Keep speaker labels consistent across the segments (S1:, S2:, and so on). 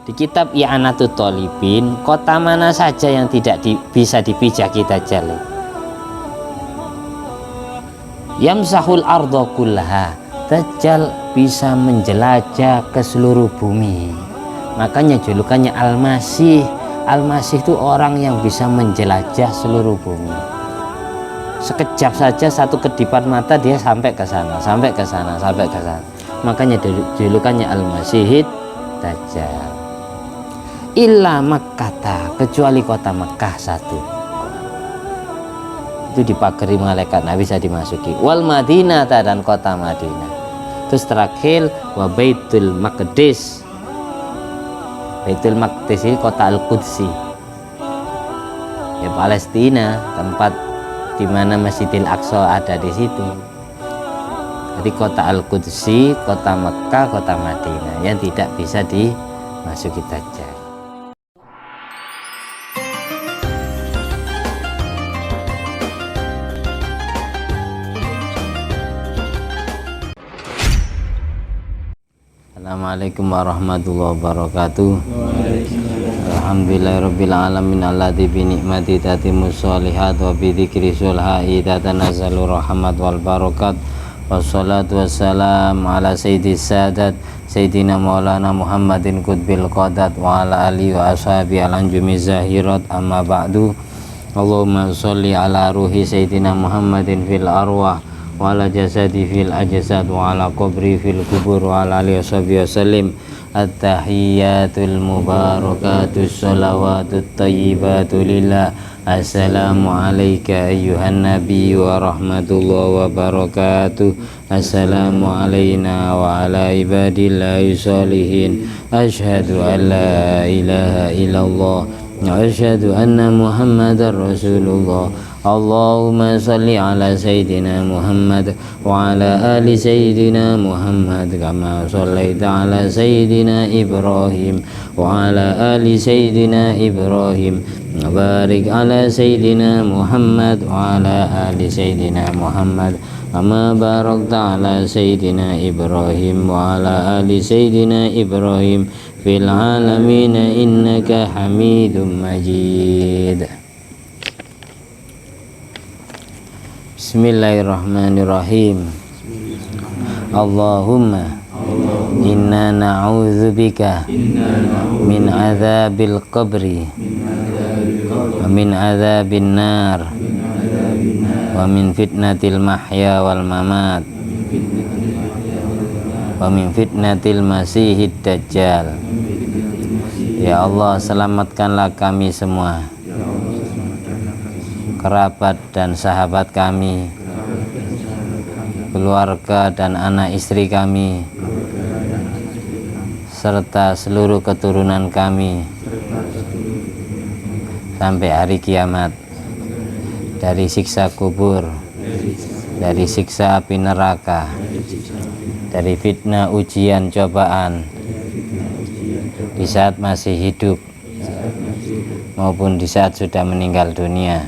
S1: Di kitab I'anatul Thalibin, kota mana saja yang tidak bisa dipijaki Dajjal? Yamsahul ardha kullaha. Dajjal bisa menjelajah ke seluruh bumi. Makanya julukannya Al-Masih. Al-Masih itu orang yang bisa menjelajah seluruh bumi. Sekejap saja, satu kedipan mata dia sampai ke sana, sampai ke sana, sampai ke sana. Makanya julukannya Al-Masihid Dajjal. Illa Makkah, kecuali kota Mekah satu, itu dipagari malaikat, nggak bisa dimasuki. Wal Madinah, dan kota Madinah. Terus terakhir wa Baitul Maqdis. Baitul Maqdis ini kota Al-Qudsi, ya Palestina, tempat di mana Masjidil Aqsa ada di situ. Jadi kota Al-Qudsi, kota Mekah, kota Madinah yang tidak bisa dimasuki Dajjal. Assalamualaikum warahmatullahi wabarakatuh. Alhamdulillahirabbil alamin alladzi bi ni'mati tatimmus sholihat wa bi dzikri sulhai tatanazzalu rahmat wal barakat. Wassalatu wassalamu ala sayyidis sadat sayyidina maulana Muhammadin qutbil qadat wa ala alihi wa ashabi al-anjumi zahirat, amma ba'du. Allahumma sholli ala ruhi sayyidina Muhammadin fil arwah wa ala jasadi fil ajsad wa ala qabri fil kubur wa ala alihi washabihi wasallim. At-tahiyyatul mubarakatus salawatut thayyibatu lillah. Assalamu alayka ayyuhan nabi wa rahmatullahi wa barakatuh. Assalamu alayna wa ala ibadillahi sholihin. Ashhadu an la ilaha illallah wa ashhadu anna muhammadar rasulullah. Allahumma salli ala sayyidina Muhammad wa ala ali sayyidina Muhammad kama sallaita ala sayyidina Ibrahim wa ala ali sayyidina Ibrahim. Barik ala sayyidina Muhammad wa ala ali sayyidina Muhammad kama barakta ala sayyidina Ibrahim wa ala ali sayyidina Ibrahim fil alamin innaka Hamidum Majid. Bismillahirrahmanirrahim. Allahumma inna na'udzubika min adzabil qabri wa min adzabin nar wa min fitnatil mahya wal mamat wa min fitnatil masihid dajjal. Ya Allah, selamatkanlah kami semua, kerabat dan sahabat kami, keluarga dan anak istri kami, serta seluruh keturunan kami sampai hari kiamat, dari siksa kubur, dari siksa api neraka, dari fitnah ujian cobaan di saat masih hidup maupun di saat sudah meninggal dunia,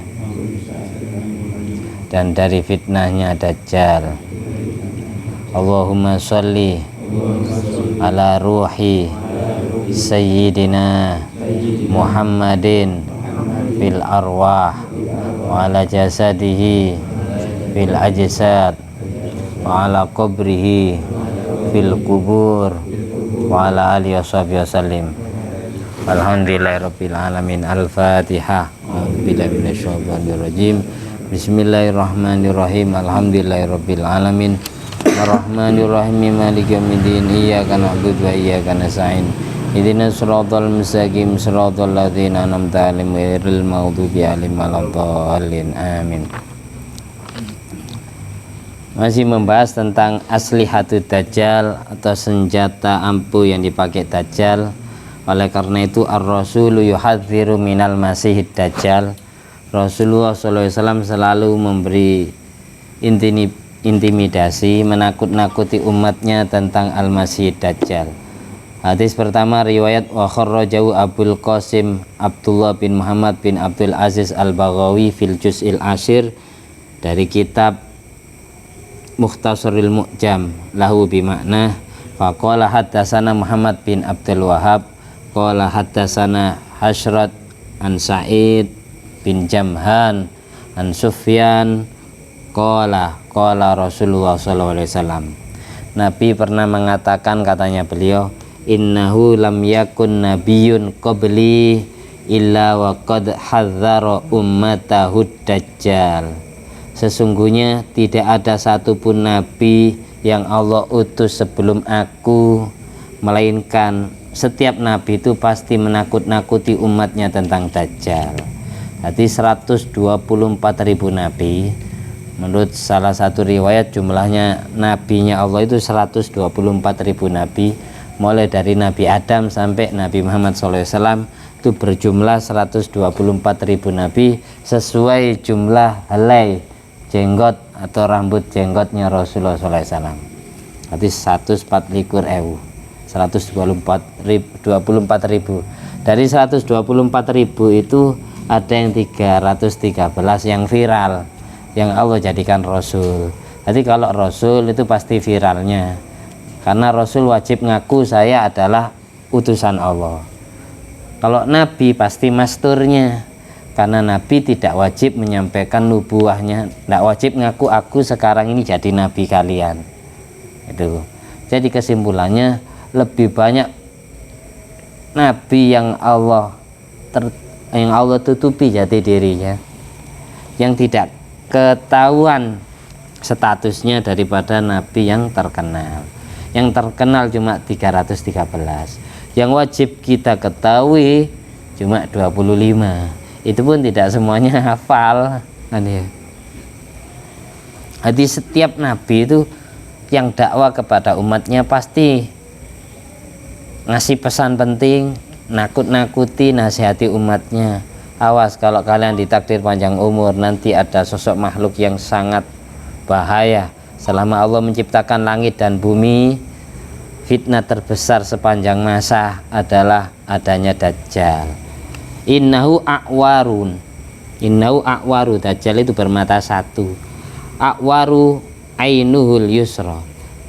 S1: dan dari fitnahnya Dajjal. Allahumma sholli ala ruhi sayyidina Muhammadin fil arwah wa ala jasadihi fil ajsad wa ala qabrihi fil kubur wa ala alihi washabihi wasallim. Alhamdulillahirabbil alamin. Al-Fatihah. A'udzubillahi minasyaitonir rajim. Bismillahirrahmanirrahim. Alhamdulillahirabbil alamin. Arrahmanirrahim. Maliki yaumiddin. Iyyaka na'budu wa iyyaka nasta'in. Ihdinas siratal mustaqim. Siratal ladzina an'amta 'alaihim ghairil maghdubi 'alaihim waladdallin. Amin. Masih membahas tentang aslihatud Dajjal atau senjata ampuh yang dipakai Dajjal. Oleh karena itu ar-rasulu yuhadziru minal masihid Dajjal. Rasulullah SAW selalu memberi intimidasi, menakut-nakuti umatnya tentang al-masihid Dajjal. Hadis pertama riwayat wa kharrajahu Abul Qasim Abdullah bin Muhammad bin Abdul Aziz Al-Baghawi fil Juz'il Ashir, dari kitab Mukhtasarul Mu'jam lahu bimakna faqala haddatsana Muhammad bin Abdul Wahhab qala haddatsana Hasyrat an Sa'id bin Jamhan an Sufyan qala Rasulullah sallallahu alaihi wasallam. Nabi pernah mengatakan, katanya beliau, innahu lam yakun nabiyyun qabli illa wa qad hadzara ummatahu dajjal. Sesungguhnya tidak ada satupun nabi yang Allah utus sebelum aku, melainkan setiap nabi itu pasti menakut-nakuti umatnya tentang dajjal. Jadi 124.000 nabi. Menurut salah satu riwayat jumlahnya nabinya Allah itu 124.000 nabi, mulai dari Nabi Adam sampai Nabi Muhammad SAW itu berjumlah 124.000 nabi sesuai jumlah helai jenggot atau rambut jenggotnya Rasulullah SAW. Jadi 124.000. Dari 124.000 itu ada yang 313 yang viral, yang Allah jadikan Rasul. Jadi kalau Rasul itu pasti viralnya, karena Rasul wajib ngaku saya adalah utusan Allah. Kalau Nabi pasti masturnya, karena Nabi tidak wajib menyampaikan nubuahnya, tidak wajib ngaku aku sekarang ini jadi Nabi kalian. Itu. Jadi kesimpulannya lebih banyak Nabi yang Allah tutupi jati dirinya, yang tidak ketahuan statusnya daripada nabi yang terkenal. Yang terkenal cuma 313, yang wajib kita ketahui cuma 25. Itu pun tidak semuanya hafal kan ya. Jadi setiap nabi itu yang dakwah kepada umatnya pasti ngasih pesan penting, nakut-nakuti, nasihati umatnya. Awas kalau kalian ditakdir panjang umur, nanti ada sosok makhluk yang sangat bahaya. Selama Allah menciptakan langit dan bumi, fitnah terbesar sepanjang masa adalah adanya Dajjal. Innahu a'warun. Dajjal itu bermata satu. A'waru ainuhul yusra.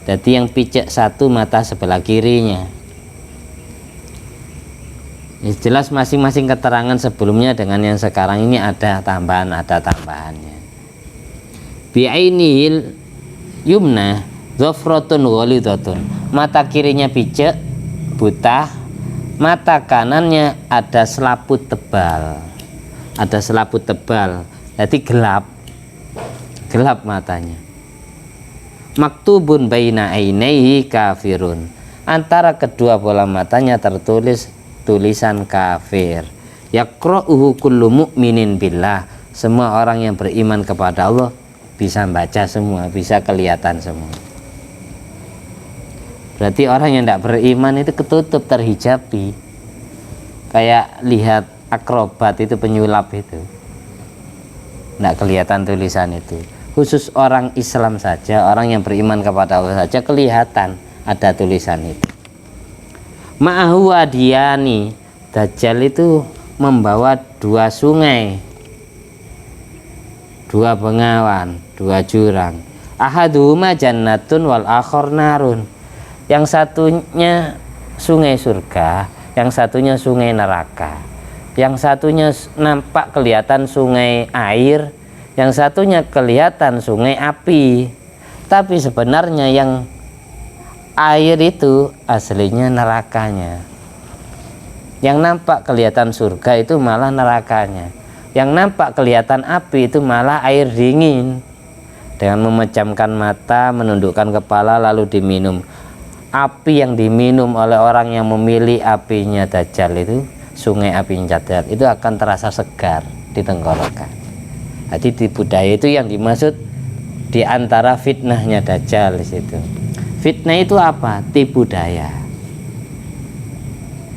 S1: Jadi yang picek satu mata sebelah kirinya. Jelas masing-masing keterangan sebelumnya dengan yang sekarang ini ada tambahannya. Bi'ainil yumna dhafratun walidatun. Mata kirinya picek, buta, mata kanannya ada selaput tebal. Jadi gelap matanya. Maktubun baina ainaihi kafirun. Antara kedua bola matanya tertulis tulisan kafir. Yaqra'uhu kullu mu'minin billah. Semua orang yang beriman kepada Allah bisa baca semua, bisa kelihatan semua. Berarti orang yang tidak beriman itu ketutup, terhijabi. Kayak lihat akrobat itu, penyulap itu, tidak kelihatan tulisan itu. Khusus orang Islam saja, orang yang beriman kepada Allah saja kelihatan ada tulisan itu. Ma'ahu adiyani. Dajjal itu membawa dua sungai, dua bengawan, dua jurang. Ahaduhuma jannatun wal akhor narun. Yang satunya sungai surga, yang satunya sungai neraka. Yang satunya nampak kelihatan sungai air, yang satunya kelihatan sungai api. Tapi sebenarnya yang air itu aslinya nerakanya. Yang nampak kelihatan surga itu malah nerakanya. Yang nampak kelihatan api itu malah air dingin. Dengan memejamkan mata, menundukkan kepala lalu diminum. Api yang diminum oleh orang yang memilih apinya Dajjal itu, sungai apinya Dajjal itu akan terasa segar di tenggorokan. Jadi di budaya itu yang dimaksud di antara fitnahnya Dajjal di situ. Fitnah itu apa? Tipu daya,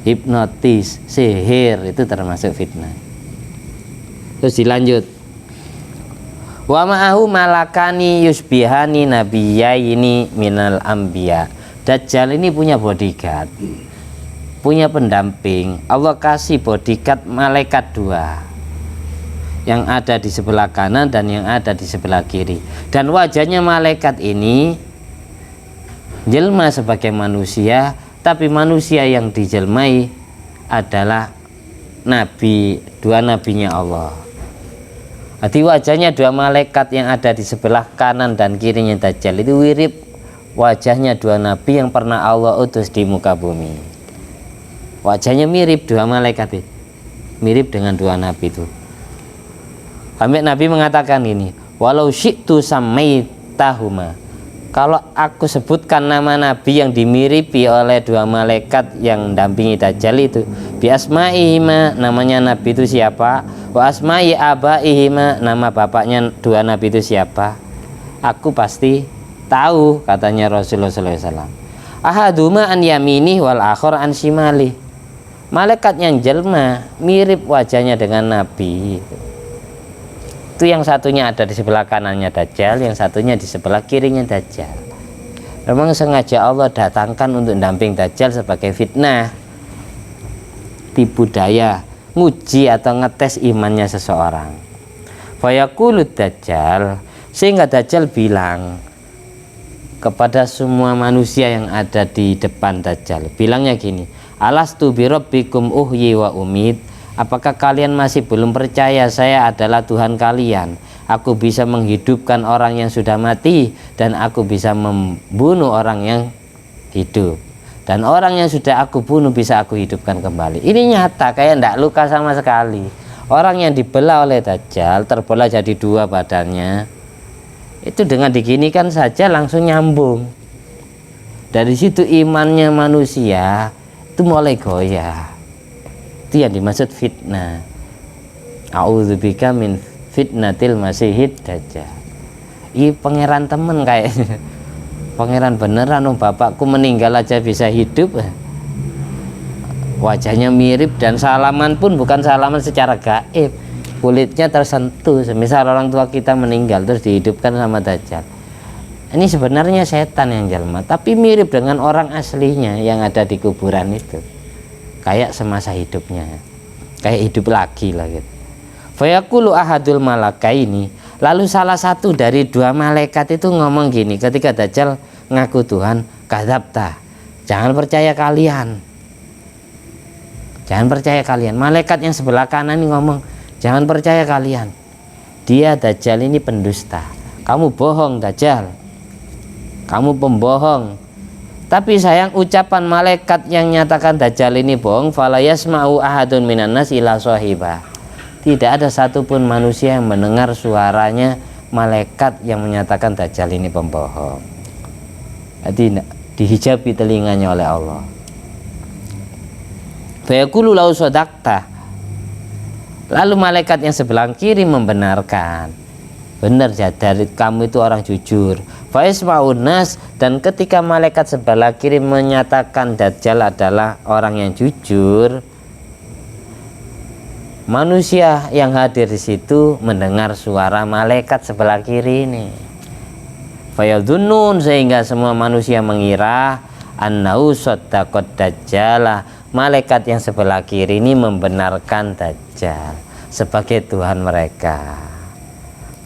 S1: hipnotis, sihir, itu termasuk fitnah. Terus dilanjut. Wa ma'ahu malakani yusbihani nabiyaini minal anbiya. Dajjal ini punya bodyguard, punya pendamping. Allah kasih bodyguard malaikat dua, yang ada di sebelah kanan dan yang ada di sebelah kiri. Dan wajahnya malaikat ini jelma sebagai manusia, tapi manusia yang dijelmai adalah dua nabinya Allah. Jadi wajahnya dua malaikat yang ada di sebelah kanan dan kirinya Dajjal itu mirip wajahnya dua nabi yang pernah Allah utus di muka bumi. Wajahnya mirip dua malaikat itu, mirip dengan dua nabi itu. Sampai Nabi mengatakan ini, walau syi'tu samaitahuma, kalau aku sebutkan nama nabi yang dimiripi oleh dua malaikat yang dampingi Dajjal itu, bi asma'ihima, namanya nabi itu siapa, wa asma'i abaihima, nama bapaknya dua nabi itu siapa, aku pasti tahu, katanya Rasulullah SAW. Ahaduma an yamini wal akhor an shimali, malaikat yang jelma mirip wajahnya dengan nabi itu yang satunya ada di sebelah kanannya Dajjal, yang satunya di sebelah kirinya Dajjal. Memang sengaja Allah datangkan untuk damping Dajjal sebagai fitnah, tipu daya, nguji atau ngetes imannya seseorang. Fayaqulu Dajjal, sehingga Dajjal bilang kepada semua manusia yang ada di depan Dajjal, bilangnya gini, alastu birabbikum uhyi wa umid, apakah kalian masih belum percaya saya adalah Tuhan kalian? Aku bisa menghidupkan orang yang sudah mati, dan aku bisa membunuh orang yang hidup, dan orang yang sudah aku bunuh bisa aku hidupkan kembali. Ini nyata, kayak tidak luka sama sekali. Orang yang dibelah oleh Dajjal terbelah jadi dua badannya, itu dengan diginikan saja langsung nyambung. Dari situ imannya manusia itu mulai goyah. Itu yang dimaksud fitnah. A'udzubika min fitnatil masihid Dajjal. Ih, pangeran temen kayaknya. Pangeran beneran, bapakku meninggal aja bisa hidup. Wajahnya mirip dan salaman pun bukan salaman secara gaib. Kulitnya tersentuh. Semisal orang tua kita meninggal terus dihidupkan sama Dajjal. Ini sebenarnya setan yang jelma, tapi mirip dengan orang aslinya yang ada di kuburan itu. Kayak semasa hidupnya, kayak hidup lagi lah gitu. Fayaqulu ahadul malakaini, lalu salah satu dari dua malaikat itu ngomong gini ketika Dajjal ngaku Tuhan, kadzabta, jangan percaya kalian, jangan percaya kalian. Malaikat yang sebelah kanan ini ngomong, jangan percaya kalian, dia Dajjal ini pendusta, kamu bohong Dajjal, kamu pembohong. Tapi sayang ucapan malaikat yang nyatakan Dajjal ini bohong, fala yasma'u ahadun minan nas ila sahibah. Tidak ada satupun manusia yang mendengar suaranya malaikat yang menyatakan Dajjal ini pembohong. Jadi dihijabi telinganya oleh Allah. Fayaqulu lau sadaqta. Lalu malaikat yang sebelah kiri membenarkan. Benar ya, dari kamu itu orang jujur. Faisma'un nas, dan ketika malaikat sebelah kiri menyatakan Dajjal adalah orang yang jujur, manusia yang hadir di situ mendengar suara malaikat sebelah kiri ini. Fayadhunnun, sehingga semua manusia mengira annahu saddaqad Dajjal, malaikat yang sebelah kiri ini membenarkan Dajjal sebagai Tuhan mereka.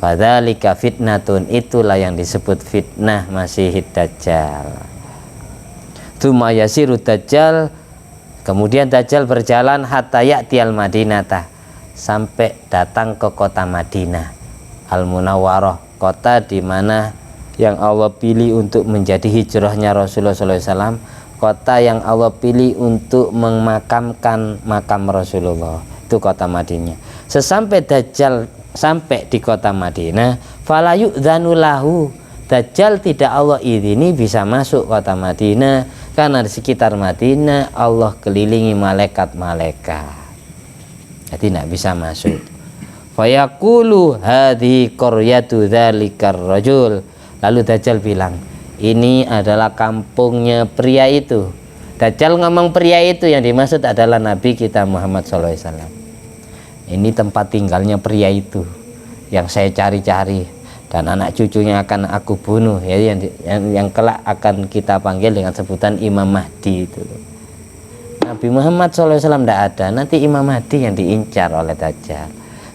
S1: Fadzalika fitnatun, itulah yang disebut fitnah Masihid Dajjal. Tsumma yasiru Dajjal, kemudian Dajjal berjalan hatta ya'tiyal Madinata, sampai datang ke kota Madinah Al Munawwarah, kota di mana yang Allah pilih untuk menjadi hijrahnya Rasulullah SAW, kota yang Allah pilih untuk memakamkan makam Rasulullah, itu kota Madinah. Sesampai Dajjal sampai di kota Madinah, fala yu'dzanu lahu, Dajjal tidak Allah izini bisa masuk kota Madinah, karena di sekitar Madinah Allah kelilingi malaikat-malaikat, jadi tidak bisa masuk. Fayaqulu hadhi qaryatu dzalikar rajul, lalu Dajjal bilang, ini adalah kampungnya pria itu. Dajjal ngomong pria itu, yang dimaksud adalah Nabi kita Muhammad SAW. Ini tempat tinggalnya pria itu yang saya cari-cari, dan anak cucunya akan aku bunuh, ya, yang kelak akan kita panggil dengan sebutan Imam Mahdi itu. Nabi Muhammad SAW tidak ada, nanti Imam Mahdi yang diincar oleh Dajjal.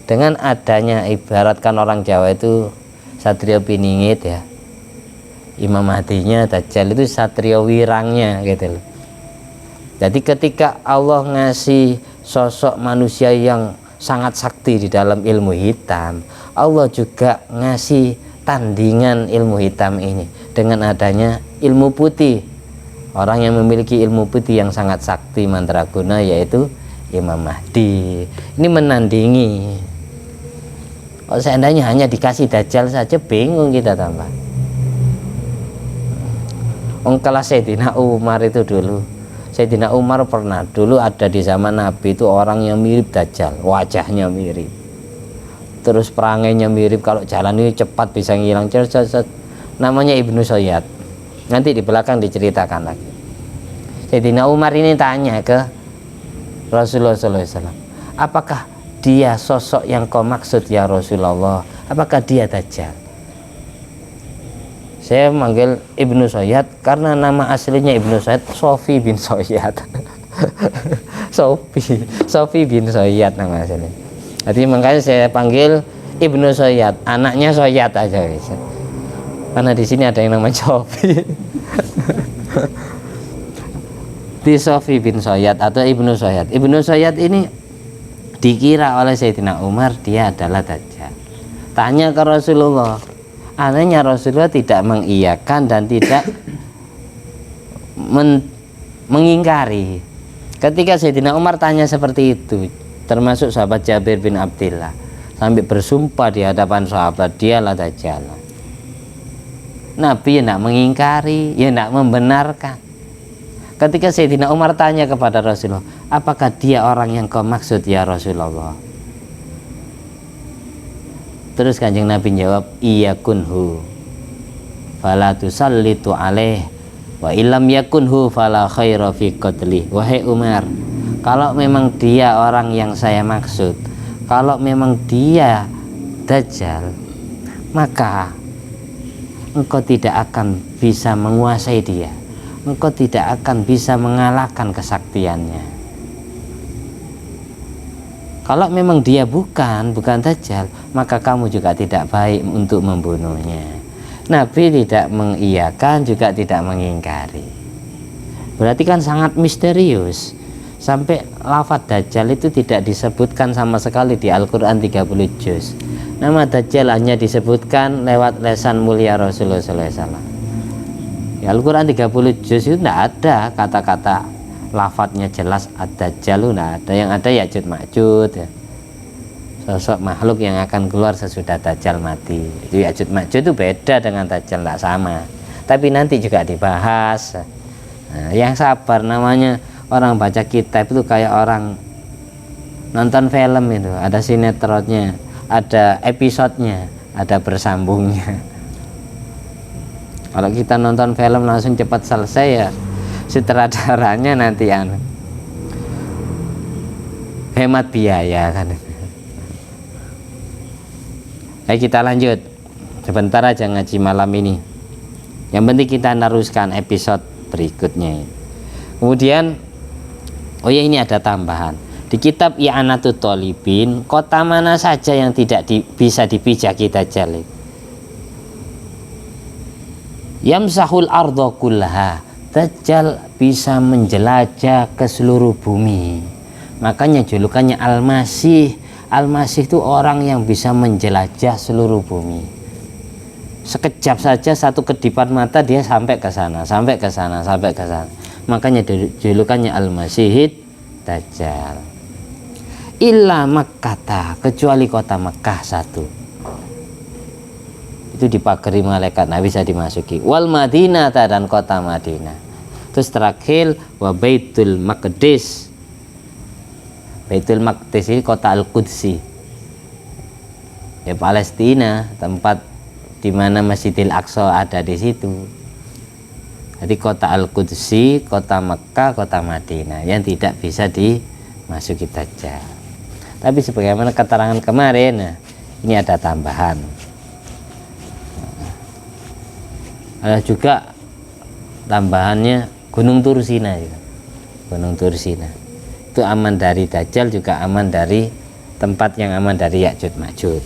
S1: Dengan adanya, ibaratkan orang Jawa itu satrio piningit ya, Imam Mahdinya Dajjal itu satrio wirangnya gitu loh. Jadi ketika Allah ngasih sosok manusia yang sangat sakti di dalam ilmu hitam, Allah juga ngasih tandingan ilmu hitam ini dengan adanya ilmu putih. Orang yang memiliki ilmu putih yang sangat sakti mandraguna yaitu Imam Mahdi. Ini menandingi. Kalau seandainya hanya dikasih Dajjal saja bingung kita tambah. Kelas Sayyidina Umar itu dulu, Sayyidina Umar pernah dulu ada di zaman Nabi itu orang yang mirip Dajjal, wajahnya mirip, terus perangainya mirip, kalau jalan ini cepat bisa ngilang, namanya Ibnu Sayyad. Nanti di belakang diceritakan lagi. Sayyidina Umar ini tanya ke Rasulullah SAW, apakah dia sosok yang kau maksud ya Rasulullah, apakah dia Dajjal? Saya manggil Ibnu Sayyad karena nama aslinya Ibnu Sayyad Sofi bin Sayyad. Sofi bin Sayyad nama aslinya. Jadi makanya saya panggil Ibnu Sayyad, anaknya Sayyad aja bisa. Karena di sini ada yang namanya Sofi. Di Sofi bin Sayyad atau Ibnu Sayyad. Ibnu Sayyad ini dikira oleh Sayyidina Umar dia adalah Dajjal. Tanya ke Rasulullah. Anehnya Rasulullah tidak mengiyakan dan tidak mengingkari. Ketika Sayyidina Umar tanya seperti itu, termasuk sahabat Jabir bin Abdillah, sampai bersumpah di hadapan sahabat dialah Dajjal. Nabi ya tidak mengingkari, ya tidak membenarkan. Ketika Sayyidina Umar tanya kepada Rasulullah, apakah dia orang yang kau maksud ya Rasulullah? Terus Kanjeng Nabi jawab, iya kunhu fala tusallitu alaih wa illam yakunhu fala khaira fi qatli. Wahai Umar, kalau memang dia orang yang saya maksud, kalau memang dia Dajjal, maka engkau tidak akan bisa menguasai dia, engkau tidak akan bisa mengalahkan kesaktiannya. Kalau memang dia bukan Dajjal, maka kamu juga tidak baik untuk membunuhnya. Nabi tidak mengiyakan juga tidak mengingkari. Berarti kan sangat misterius. Sampai lafaz Dajjal itu tidak disebutkan sama sekali di Al-Quran 30 juz. Nama Dajjal hanya disebutkan lewat lesan mulia Rasulullah SAW. Di Al-Quran 30 juz itu tidak ada kata-kata lafadznya jelas ad-Dajjal, ada. Yang ada Ya'juj Ma'juj ya. Sosok makhluk yang akan keluar sesudah Dajjal mati. Itu Ya'juj Ma'juj itu beda dengan Dajjal, tidak sama. Tapi nanti juga dibahas. Nah, yang sabar, namanya orang baca kitab itu kayak orang nonton film itu, ada sinetronnya, ada episodenya, ada bersambungnya. Kalau kita nonton film langsung cepat selesai ya sutradaranya nanti hemat biaya kan. Baik, kita lanjut sebentar aja ngaji malam ini, yang penting kita naruskan episode berikutnya. Kemudian oh ya, ini ada tambahan di kitab I'anatut Thalibin, kota mana saja yang tidak bisa dipijaki Dajjal? Yamsahul ardha kullaha, Dajjal bisa menjelajah ke seluruh bumi. Makanya julukannya Al-Masih. Al-Masih itu orang yang bisa menjelajah seluruh bumi. Sekejap saja, satu kedipan mata dia sampai ke sana, sampai ke sana, sampai ke sana. Makanya julukannya Al-Masihid Dajjal. Illa Makkah, kecuali kota Mekah satu. Itu dipagari malaikat, nggak bisa dimasuki. Wal Madinah, dan kota Madinah. Terus terakhir wa Baitul Maqdis. Baitul Maqdis ini kota Al-Qudsi, ya Palestina, tempat di mana Masjidil Aqsa ada di situ. Jadi kota Al-Qudsi, kota Mekah, kota Madinah yang tidak bisa dimasuki Dajjal. Tapi sebagaimana keterangan kemarin, nah, ini ada tambahan. Ada juga tambahannya Gunung Tursina juga. Gunung Tursina itu aman dari Dajjal, juga aman dari tempat yang aman dari Ya'juj Ma'juj.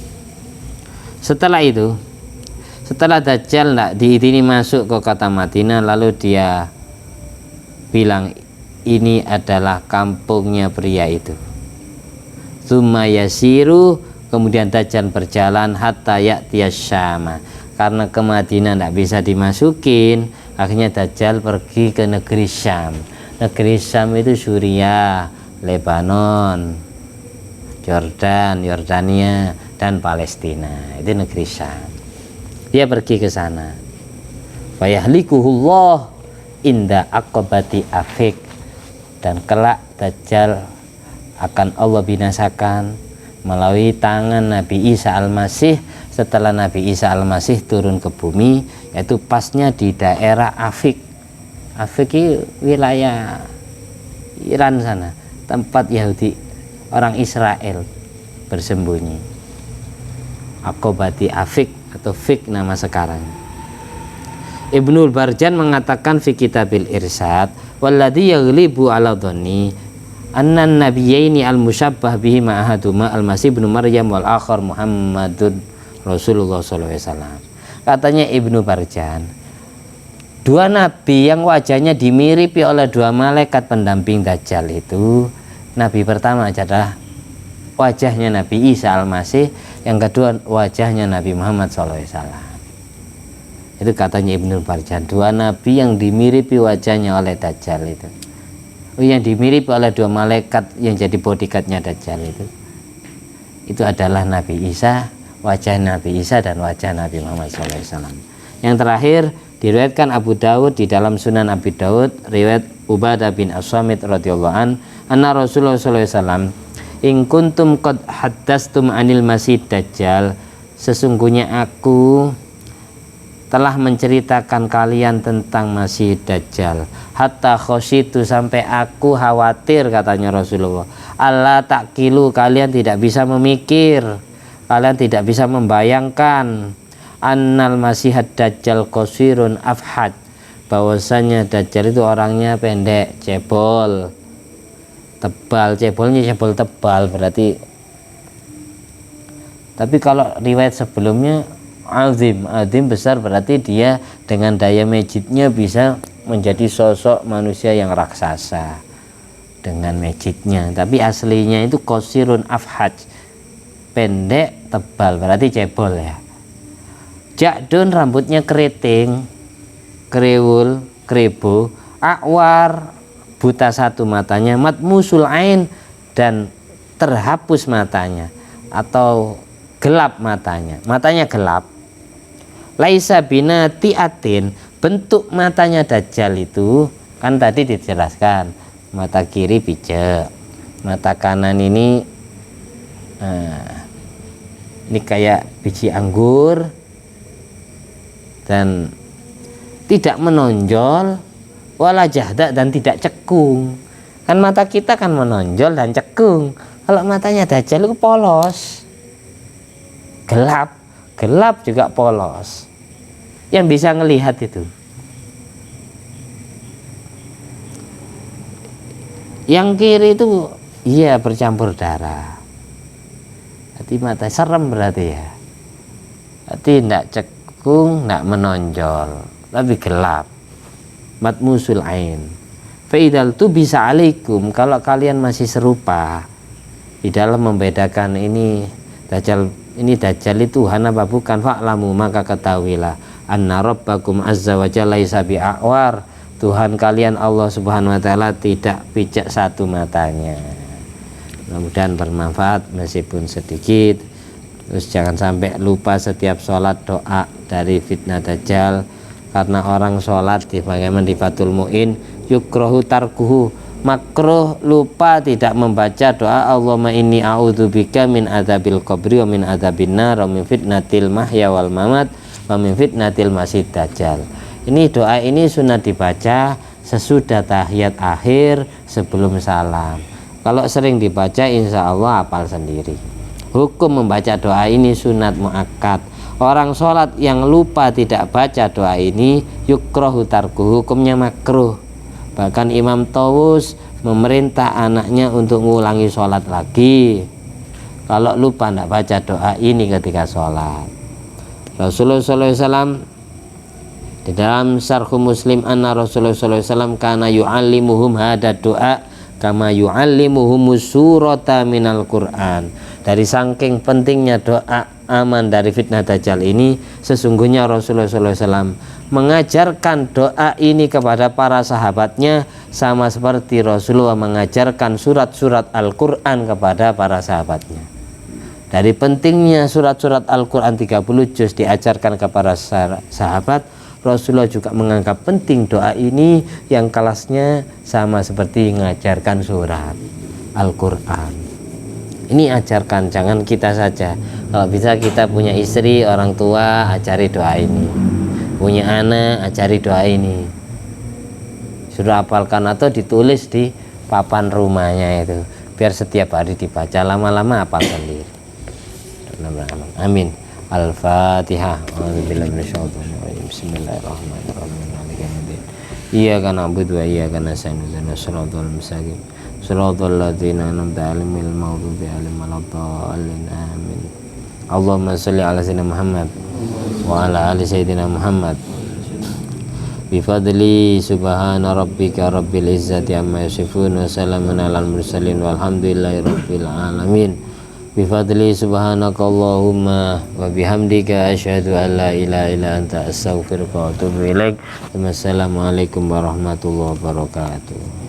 S1: Setelah itu, setelah Dajjal tidak diizini masuk ke kota Madinah, lalu dia bilang, ini adalah kampungnya pria itu. Tsumma yasiru, kemudian Dajjal berjalan hatta ya'tiyas Syam. Karena ke Madinah tidak bisa dimasukin, akhirnya Dajjal pergi ke negeri Syam. Negeri Syam itu Suriah, Lebanon, Jordan, Yordania, dan Palestina. Itu negeri Syam. Dia pergi ke sana. Fayahlikuhullah inda aqabati afik, dan kelak Dajjal akan Allah binasakan melalui tangan Nabi Isa Al-Masih setelah Nabi Isa Al-Masih turun ke bumi, yaitu pasnya di daerah Afik. Afik itu wilayah Iran sana, tempat Yahudi orang Israel bersembunyi. Aqabati Afik atau Fik nama sekarang. Ibnul Barjan mengatakan fi kitabil Irsyad, walladzi yaghlibu ala dhanni annan nabiyyaini al-musyabbah bihi ma'ahaduma al-Masih ibnu Maryam wal akhar Muhammadun Rasulullah sallallahu alaihi wasallam. Katanya Ibnu Barjan, dua nabi yang wajahnya dimiripi oleh dua malaikat pendamping Dajjal itu, nabi pertama adalah wajahnya Nabi Isa Al-Masih, yang kedua wajahnya Nabi Muhammad sallallahu alaihi wasallam. Itu katanya Ibnu Barjan, dua nabi yang dimiripi wajahnya oleh Dajjal itu. Yang dimiripi oleh dua malaikat yang jadi bodyguardnya Dajjal itu adalah Nabi Isa, wajah Nabi Isa dan wajah Nabi Muhammad SAW. Yang terakhir diriwayatkan Abu Dawud di dalam Sunan Abi Dawud, riwayat Ubadah bin As-Samit radhiyallahu an, anna Rasulullah SAW, in kuntum qad haddastum anil masih Dajjal, sesungguhnya aku telah menceritakan kalian tentang Masih Dajjal, hatta khosyitu, sampai aku khawatir, katanya Rasulullah, Allah takilu, kalian tidak bisa memikir, kalian tidak bisa membayangkan, annal Masih Dajjal qasirun afhad, bahwasanya Dajjal itu orangnya pendek, cebol, tebal, cebolnya cebol tebal berarti. Tapi kalau riwayat sebelumnya azim besar, berarti dia dengan daya magicnya bisa menjadi sosok manusia yang raksasa dengan magicnya. Tapi aslinya itu qasirun afhaj, pendek tebal berarti cebol ya. Ja'dun, rambutnya keriting, kriwul, kribo, akwar, buta satu matanya, matmusul ain, dan terhapus matanya atau gelap matanya, matanya gelap. Laisa binatiatin, bentuk matanya Dajjal itu kan tadi dijelaskan, mata kiri pijak, mata kanan ini kayak biji anggur dan tidak menonjol, wala jahda, dan tidak cekung. Kan mata kita kan menonjol dan cekung, kalau matanya Dajjal itu polos, gelap juga polos, yang bisa ngelihat itu. Yang kiri itu iya bercampur darah, berarti mata serem berarti ya, berarti tidak cekung, tidak menonjol, tapi gelap, matmusul ain. Faidal tu bisa alaikum, kalau kalian masih serupa di dalam membedakan ini Dajjal itu Tuhan apa bukan, fa'lamu, maka ketahuilah, anna rabbakum azza wa jalla laisa bi'awar, Tuhan kalian Allah subhanahu wa ta'ala tidak pijak satu matanya. Mudah-mudahan bermanfaat meskipun sedikit. Terus jangan sampai lupa setiap sholat doa dari fitnah Dajjal, karena orang sholat di bagaimana di Fathul Mu'in, yukrohu tarkuhu, makruh lupa tidak membaca doa Allahumma inni a'udzubika min adzabil qabri wa min adzabin nar wa min fitnatil mahya wal mamat wa min fitnatil masih Dajjal. Ini doa ini sunat dibaca sesudah tahiyat akhir sebelum salam. Kalau sering dibaca insya Allah hafal sendiri. Hukum membaca doa ini sunat muakkad. Orang sholat yang lupa tidak baca doa ini yukrohu tarkuhu, hukumnya makruh. Bahkan Imam Tawus memerintah anaknya untuk mengulangi sholat lagi kalau lupa tidak baca doa ini ketika sholat. Rasulullah SAW Di dalam Syarh Muslim anna Rasulullah SAW kana yu'allimuhum hada doa kama yu'allimuhum surata minal Qur'an. Dari saking pentingnya doa aman dari fitnah Dajjal ini, sesungguhnya Rasulullah SAW mengajarkan doa ini kepada para sahabatnya sama seperti Rasulullah mengajarkan surat-surat Al-Quran kepada para sahabatnya. Dari pentingnya surat-surat Al-Quran 30 juz diajarkan kepada sahabat, Rasulullah juga menganggap penting doa ini yang kelasnya sama seperti mengajarkan surat Al-Quran. Ini ajarkan, jangan kita saja. Kalau bisa kita punya istri, orang tua, ajari doa ini. Punya anak, ajari doa ini. Sudah hafalkan atau ditulis di papan rumahnya itu, biar setiap hari dibaca, lama-lama hafal sendiri. Amin. Al-Fatihah. Bismillahirrahmanirrahim. Iyyaka na'budu wa iyyaka nasta'in. Ihdinas siratal mustaqim. Shiratal ladzina an'amta 'alaihim ghairil maghdubi 'alaihim waladdallin. Amin. Allahumma shalli 'ala sayyidina Muhammad wa 'ala ali sayyidina Muhammad. Bifadli subhana rabbika rabbil izzati amma yasifun wa salamun 'alal mursalin walhamdulillahi rabbil alamin. Bifadli subhanakallahumma wa bihamdika asyhadu an la ilaha illa anta astaghfiruka wa atubu ilaik. Wassalamualaikum warahmatullahi wabarakatuh.